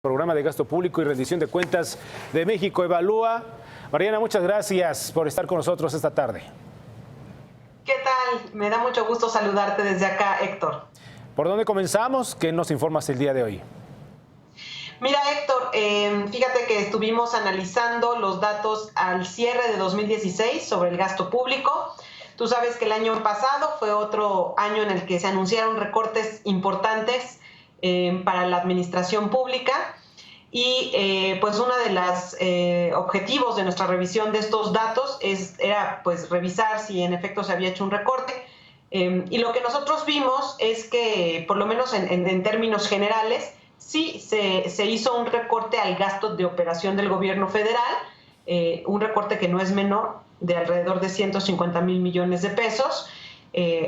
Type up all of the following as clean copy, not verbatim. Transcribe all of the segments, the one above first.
Programa de Gasto Público y Rendición de Cuentas de México Evalúa. Mariana, muchas gracias por estar con nosotros esta tarde. ¿Qué tal? Me da mucho gusto saludarte desde acá, Héctor. ¿Por dónde comenzamos? ¿Qué nos informas el día de hoy? Mira, Héctor, fíjate que estuvimos analizando los datos al cierre de 2016 sobre el gasto público. Tú sabes que el año pasado fue otro año en el que se anunciaron recortes importantes para la administración pública y pues uno de los objetivos de nuestra revisión de estos datos era pues revisar si en efecto se había hecho un recorte y lo que nosotros vimos es que por lo menos en términos generales sí se hizo un recorte al gasto de operación del gobierno federal, un recorte que no es menor, de alrededor de 150 mil millones de pesos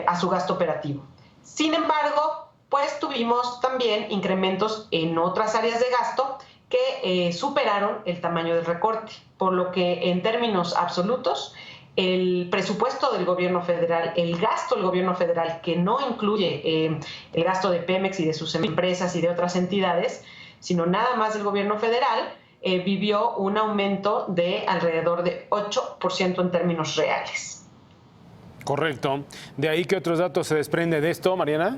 a su gasto operativo. Sin embargo, pues tuvimos también incrementos en otras áreas de gasto que superaron el tamaño del recorte, por lo que en términos absolutos, el presupuesto del gobierno federal, el gasto del gobierno federal, que no incluye el gasto de Pemex y de sus empresas y de otras entidades, sino nada más del gobierno federal, vivió un aumento de alrededor de 8% en términos reales. Correcto. ¿De ahí qué otros datos se desprende de esto, Mariana?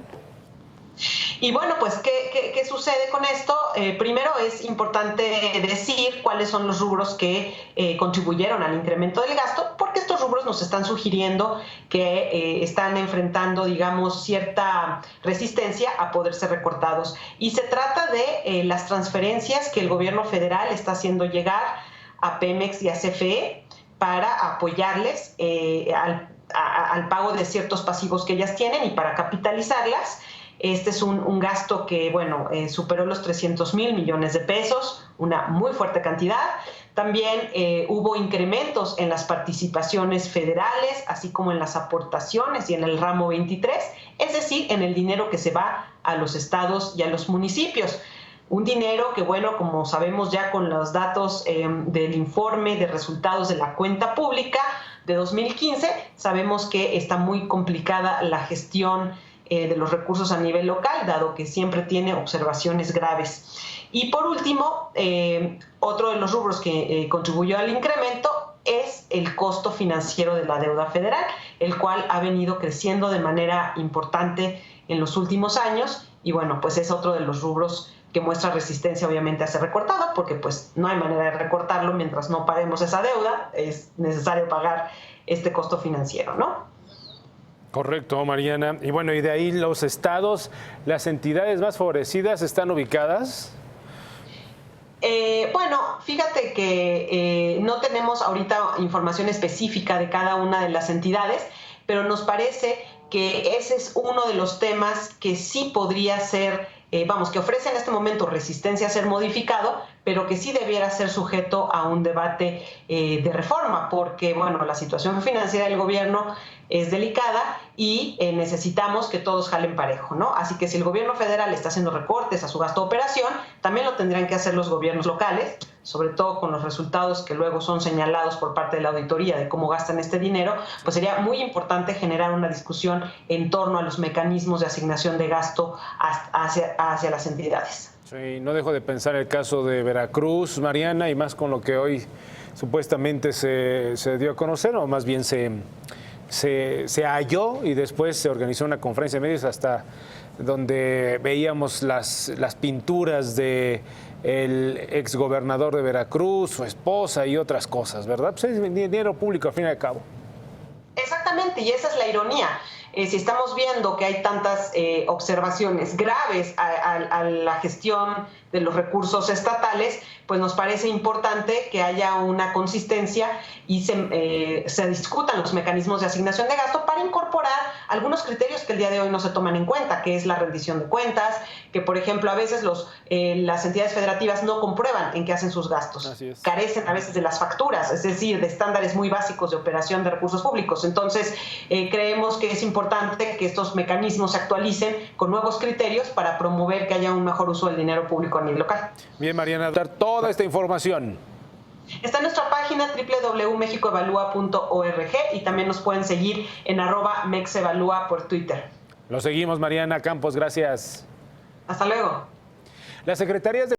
Y bueno, pues, ¿qué sucede con esto? Primero es importante decir cuáles son los rubros que contribuyeron al incremento del gasto, porque estos rubros nos están sugiriendo que están enfrentando, digamos, cierta resistencia a poder ser recortados. Y se trata de las transferencias que el gobierno federal está haciendo llegar a Pemex y a CFE para apoyarles al pago de ciertos pasivos que ellas tienen y para capitalizarlas. Este es un gasto que, bueno, superó los 300 mil millones de pesos, una muy fuerte cantidad. También hubo incrementos en las participaciones federales, así como en las aportaciones y en el ramo 23, es decir, en el dinero que se va a los estados y a los municipios. Un dinero que, bueno, como sabemos ya con los datos del informe de resultados de la cuenta pública de 2015, sabemos que está muy complicada la gestión de los recursos a nivel local, dado que siempre tiene observaciones graves. Y por último, otro de los rubros que contribuyó al incremento es el costo financiero de la deuda federal, el cual ha venido creciendo de manera importante en los últimos años y bueno, pues es otro de los rubros que muestra resistencia obviamente a ser recortado, porque pues no hay manera de recortarlo mientras no paguemos esa deuda, es necesario pagar este costo financiero, ¿no? Correcto, Mariana. Y bueno, y de ahí los estados, las entidades más favorecidas están ubicadas. Bueno, fíjate que no tenemos ahorita información específica de cada una de las entidades, pero nos parece que ese es uno de los temas que sí podría ser, que ofrece en este momento resistencia a ser modificado, pero que sí debiera ser sujeto a un debate de reforma, porque bueno, la situación financiera del gobierno es delicada y necesitamos que todos jalen parejo, ¿no? Así que si el gobierno federal está haciendo recortes a su gasto de operación, también lo tendrían que hacer los gobiernos locales, sobre todo con los resultados que luego son señalados por parte de la auditoría de cómo gastan este dinero, pues sería muy importante generar una discusión en torno a los mecanismos de asignación de gasto hacia las entidades. Sí, no dejo de pensar el caso de Veracruz, Mariana, y más con lo que hoy supuestamente se dio a conocer, o más bien se halló y después se organizó una conferencia de medios hasta donde veíamos las pinturas de el exgobernador de Veracruz, su esposa y otras cosas, ¿verdad? Pues es dinero público al fin y al cabo. Exactamente, y esa es la ironía. Si estamos viendo que hay tantas observaciones graves a la gestión de los recursos estatales, pues nos parece importante que haya una consistencia y se discutan los mecanismos de asignación de gasto para incorporar algunos criterios que el día de hoy no se toman en cuenta, que es la rendición de cuentas, que por ejemplo a veces las entidades federativas no comprueban en qué hacen sus gastos, carecen a veces de las facturas, es decir, de estándares muy básicos de operación de recursos públicos. Entonces, creemos que es importante que estos mecanismos se actualicen con nuevos criterios para promover que haya un mejor uso del dinero público a nivel local. Bien, Mariana, dar toda esta información. Está en nuestra página www.mexicoevalua.org y también nos pueden seguir en @mexevalua por Twitter. Lo seguimos, Mariana Campos, gracias. Hasta luego. Las secretarías de